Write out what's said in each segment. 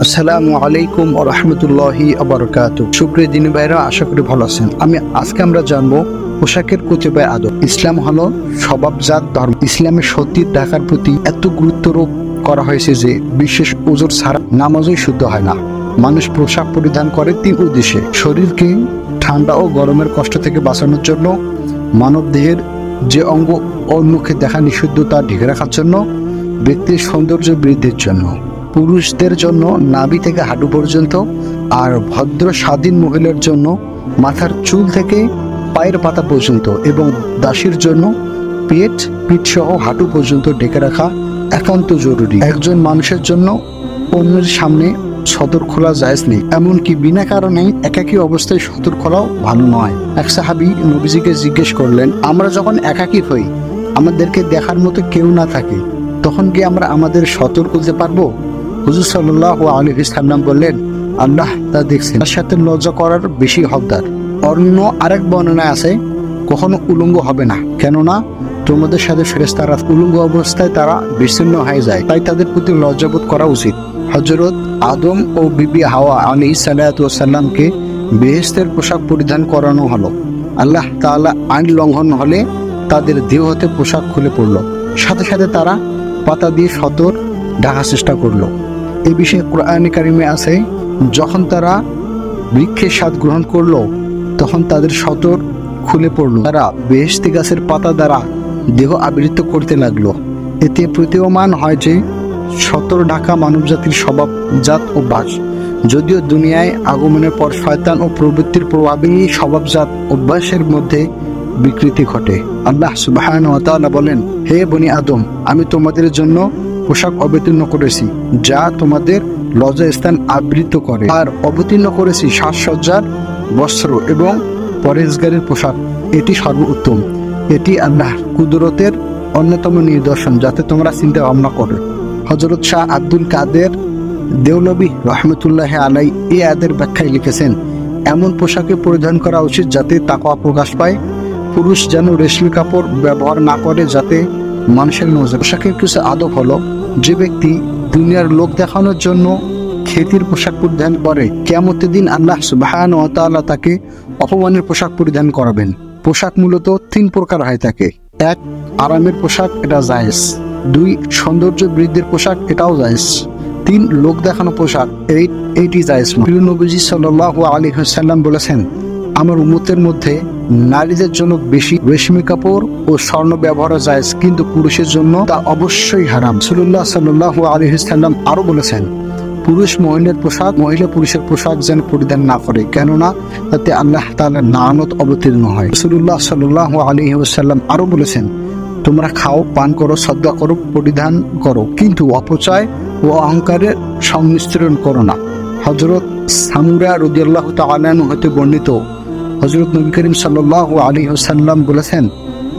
আসসালামু আলাইকুম ওয়া রাহমাতুল্লাহি ওয়া বারাকাতুহু। সুপ্রিয় দিনী ভাইরা, আশা করি ভালো আছেন। আজকে আমরা জানবো পোশাকের কতিপয় আদব। ইসলাম হলো স্বভাবজাত ধর্ম। ইসলামের সত্যির ঢাকার প্রতি এত গুরুত্বারোপ করা হয়েছে যে বিশেষ ওজর ছাড়া নামাজই শুদ্ধ হয় না। মানুষ পোশাক পরিধান করে তিন উদ্দেশ্যে: শরীরকে ঠান্ডা ও গরমের কষ্ট থেকে বাঁচানোর জন্য, মানব দেহের যে অঙ্গ অন্যকে দেখা নিষিদ্ধ তা ঢেকে রাখার জন্য, ব্যক্তির সৌন্দর্য বৃদ্ধির জন্য। পুরুষদের জন্য নাভি থেকে হাঁটু পর্যন্ত, আর ভদ্র স্বাধীন মহিলার জন্য মাথার চুল থেকে পায়ের পাতা পর্যন্ত, এবং দাসীর জন্য পিঠ সহ হাঁটু পর্যন্ত ঢেকে রাখা একান্ত জরুরি। একজন মানুষের জন্য অন্যের সামনে সদর খোলা জায়েজ নেই, এমনকি বিনা কারণে একাকী অবস্থায় সদর খোলাও ভালো নয়। এক সাহাবী নবীজিকে জিজ্ঞেস করলেন, আমরা যখন একাকী হই, আমাদেরকে দেখার মতো কেউ না থাকে, তখন কি আমরা আমাদের সতর খুলতে পারবো? হুজুর সাল্লাল্লাহু আলাইহি ওয়াসাল্লাম বললেন, আল্লাহ তা দেখছেন, তার সাথে লজ্জা করার বেশি হকদার। অন্য আরেক বর্ণনায় আছে, কখনো উলঙ্গ হবে না, কেননা তোমাদের সাথে ফেরেশতারা উলঙ্গ অবস্থায় তারা বিচ্ছিন্ন হয়ে যায়, তাই তাদের প্রতি লজ্জাবোধ করা উচিত। হযরত আদম ও বিবি হাওয়া আলাইহিস সালাতু ওয়াস সালামকে বেহেশতের পোশাক পরিধান করানো হলো। আল্লাহ তাআলা আইন লঙ্ঘন হলে তাদের দেহ হতে পোশাক খুলে পড়ল, সাথে সাথে তারা পাতা দিয়ে সতর ঢাকার চেষ্টা করলো। এই বিষয়ে কোরআনে কারিমে আছে, যখন তারা বৃক্ষের স্বাদ গ্রহণ করলো, তখন তাদের সতর খুলে পড়লো। তারা বেহেশতি গাছের পাতা দ্বারা দেহ আবৃত করতে লাগলো। এতে প্রতীয়মান হয় যে সতর ঢাকা মানবজাতির স্বভাবজাত অভ্যাস। যদিও দুনিয়ায় আগমনের পর শয়তান ও প্রবৃত্তির প্রভাবে এই স্বভাবজাত অভ্যাসের মধ্যে বিকৃতি ঘটে। আল্লাহ সুবহানাহু ওয়া তাআলা বলেন, হে বনি আদম, আমি তোমাদের জন্য পোশাক অবতীর্ণ করেছি যা তোমাদের লজ্জাস্থান আবৃত করে, আর অবতীর্ণ করেছি সাজসজ্জার বস্ত্র এবং পরহেজগারের পোশাক। এটি সর্বোত্তম। এটি আল্লাহর কুদরতের অন্যতম নিদর্শন, যাতে তোমরা চিন্তা ভাবনা করো। হযরত শাহ আব্দুল কাদের দেওলভী রাহমাতুল্লাহি আলাইহি এই আয়াতের ব্যাখ্যায় লিখেছেন, এমন পোশাকে পরিধান করা উচিত যাতে তাকওয়া প্রকাশ পায়। পুরুষ যেন রেশমি কাপড় ব্যবহার না করে, যাতে মানুষের নজর। পোশাকের কিছু আদব হলো, যে ব্যক্তি দুনিয়ার লোক দেখানোর জন্য খ্যাতির পোশাক পরিধান করে, কিয়ামতের দিন আল্লাহ সুবহানাহু ওয়া তাআলা তাকে অপমানের পোশাক পরিধান করাবেন। পোশাক মূলত তিন প্রকার হয়ে থাকে: এক, আরামের পোশাক, এটা জায়েজ; দুই, সৌন্দর্য বৃদ্ধির পোশাক, এটাও জায়েজ; তিন, লোক দেখানো পোশাক, এইটি জায়েজ নয়। প্রিয় নবীজি সাল্লাল্লাহু আলাইহি ওয়াসাল্লাম বলেছেন, আমার উম্মতের মধ্যে নারীদের জন্য বেশি রেশমি কাপড় ও স্বর্ণ ব্যবহার জায়েজ, কিন্তু পুরুষের জন্য তা অবশ্যই হারাম। রাসূলুল্লাহ সাল্লাল্লাহু আলাইহি ওয়াসাল্লাম আরো বলেছেন, পুরুষ মহিলার পোশাক, মহিলা পুরুষের পোশাক যেন পরিধান না করে, কেননা তাতে আল্লাহ তাআলার লানত অবতীর্ণ হয়। রাসূলুল্লাহ সাল্লাল্লাহু আলাইহি ওয়াসাল্লাম আরো বলেছেন, তোমরা খাও, পান করো, সাদকা করো, পরিধান করো, কিন্তু অপচয় ও অহংকারের সংমিশ্রণ করো না। হযরত সামুরা রাদিয়াল্লাহু তাআলা আনহু হতে বর্ণিত, হযরত নবী করিম সাল্লাল্লাহু আলাইহি ওয়াসাল্লাম বলেছেন,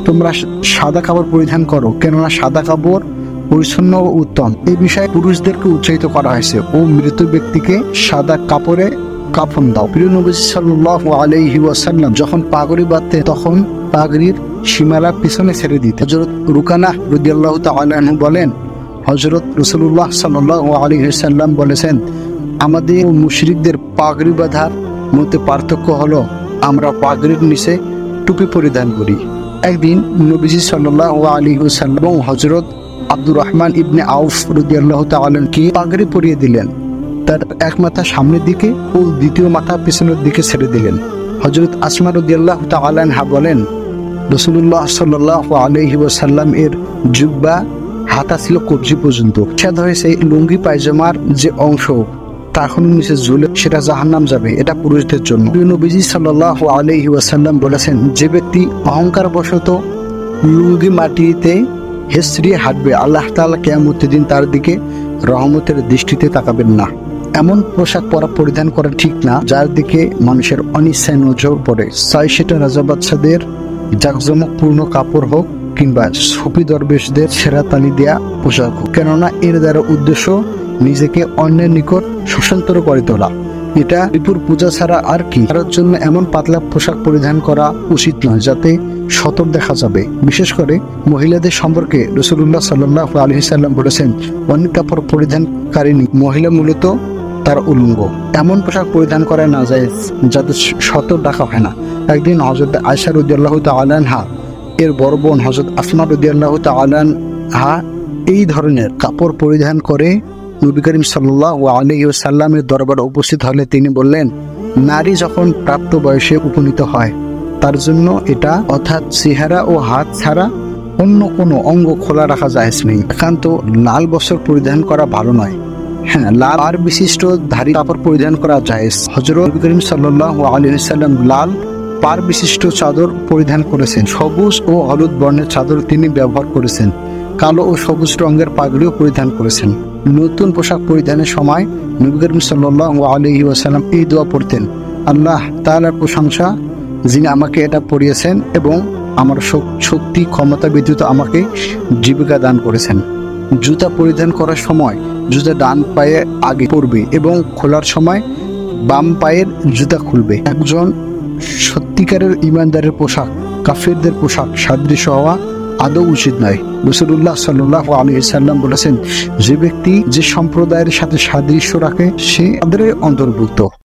তোমরা সাদা কাপড় পরিধান করো, কেননা সাদা কাপড় পরিচ্ছন্ন ও উত্তম। এই বিষয়ে পুরুষদেরকে উৎসাহিত করা হয়েছে, ও মৃত ব্যক্তিকে সাদা কাপড়ে কাফন দাও। প্রিয় নবী সাল্লাল্লাহু আলাইহি ওয়াসাল্লাম যখন পাগড়ি বাঁধতেন, তখন পাগড়ির সীমালা পিছনে ছেড়ে দিতেন। হযরত রুকানা রাদিয়াল্লাহু তাআলা আনহু বলেন, হযরত রাসূলুল্লাহ সাল্লাল্লাহু আলাইহি ওয়াসাল্লাম বলেছেন, আমাদের ও মুশরিকদের পাগড়ি বাঁধার মধ্যে পার্থক্য হলো, আমরা পাগড়ির নিচে টুপি পরিধান করি। একদিন নবীজি সাল্লাল্লাহু আলাইহি ওয়াসাল্লাম এবং হযরত আব্দুর রহমান ইবনে আউফ রাদিয়াল্লাহু তাআলা কে পাগড়ি পরিয়ে দিলেন। তার এক মাথা সামনের দিকে ও দ্বিতীয় মাথা পিছনের দিকে ছেড়ে দিলেন। হযরত আসমা রাদিয়াল্লাহু তাআলা আনহা বলেন, রাসূলুল্লাহ সাল্লাল্লাহু আলাইহি ওয়াসাল্লাম এর জুব্বা হাতা ছিল কবজি পর্যন্ত। ইরশাদ হয়েছে, লুঙ্গি পায়জামার যে অংশ তা এখন নিচে ঝুলে, সেটা জাহান্নাম যাবে, এটা পুরুষদের জন্য। নবীজি সাল্লাল্লাহু আলাইহি ওয়াসাল্লাম বলেছেন, যে ব্যক্তি অহংকার বশত লুঙ্গি মাটিতে হেসড়িয়ে হাঁটবে, আল্লাহ তাআলা কিয়ামতের দিন তার দিকে রহমতের দৃষ্টিতে তাকাবেন না। এমন পোশাক পরিধান করা ঠিক না যার দিকে মানুষের অনিচ্ছায় নজর পড়ে, চাই সেটা রাজা বাদশাদের জাঁকজমকপূর্ণ কাপড় হোক কিংবা সুফি দরবেশদের ছেঁড়া তালি দেয়া পোশাক হোক, কেননা এর দ্বারা উদ্দেশ্য নিজেকে অন্যের নিকট স্বতন্ত্র করে তোলা। এটা বিপুর পূজা ছাড়া আর কি। তার জন্য এমন পাতলা পোশাক পরিধান করা উচিত নয় যাতে সতর দেখা যাবে। বিশেষ করে মহিলাদের সম্পর্কে রাসূলুল্লাহ সাল্লাল্লাহু আলাইহি ওয়াসাল্লাম বলেছেন, অনেক কাপড় পরিধানকারিণী মহিলা মূলত তার উলঙ্গ। এমন পোশাক পরিধান করা না যায় যাতে সতর ঢাকা হয় না। একদিন হযরত আয়েশা রাদিয়াল্লাহু তাআলা আনহা এর বড় বোন হযরত আসমা রাদিয়াল্লাহু তাআলা আনহা এই ধরনের কাপড় পরিধান করে নবী করিম সাল্লাল্লাহু আলাইহি ওয়াসাল্লামের দরবারে উপস্থিত হলে তিনি বললেন, নারী যখন প্রাপ্ত বয়সে উপনীত হয় তার জন্য এটা, অর্থাৎ চেহারা ও হাত ছাড়া অন্য কোনো অঙ্গ খোলা রাখা জায়েজ নেই। একান্ত লাল বস্ত্র পরিধান করা ভালো নয়। হ্যাঁ, লাল পাড় বিশিষ্ট ধারী কাপড় পরিধান করা জায়েজ। হযরত নবী করিম সাল্লাল্লাহু আলাইহি ওয়াসাল্লাম লাল পাড় বিশিষ্ট চাদর পরিধান করেছেন। সবুজ ও হলুদ বর্ণের চাদর তিনি ব্যবহার করেছেন। কালো ও সবুজ রঙের পাগড়িও পরিধান করেছেন। নতুন পোশাক পরিধানের সময় নবী করিম সাল্লাল্লাহু আলাইহি ওয়াসাল্লাম এই দোয়া পড়তেন, আল্লাহ তাআলার প্রশংসা যিনি আমাকে এটা পরিয়েছেন এবং আমার শক্তি ক্ষমতা ব্যতীত আমাকে জীবিকা দান করেছেন। জুতা পরিধান করার সময় জুতা ডান পায়ে আগে পড়বে এবং খোলার সময় বাম পায়ের জুতা খুলবে। একজন সত্যিকারের ইমানদারের পোশাক কাফেরদের পোশাক সাদৃশ্য হওয়া আদৌ উচিত নয়। রাসূলুল্লাহ সাল্লাল্লাহু আলাইহি ওয়াসাল্লাম বলেছেন, যে ব্যক্তি যে সম্প্রদায়ের সাথে সাদৃশ্য রাখে সে তাদের অন্তর্ভুক্ত।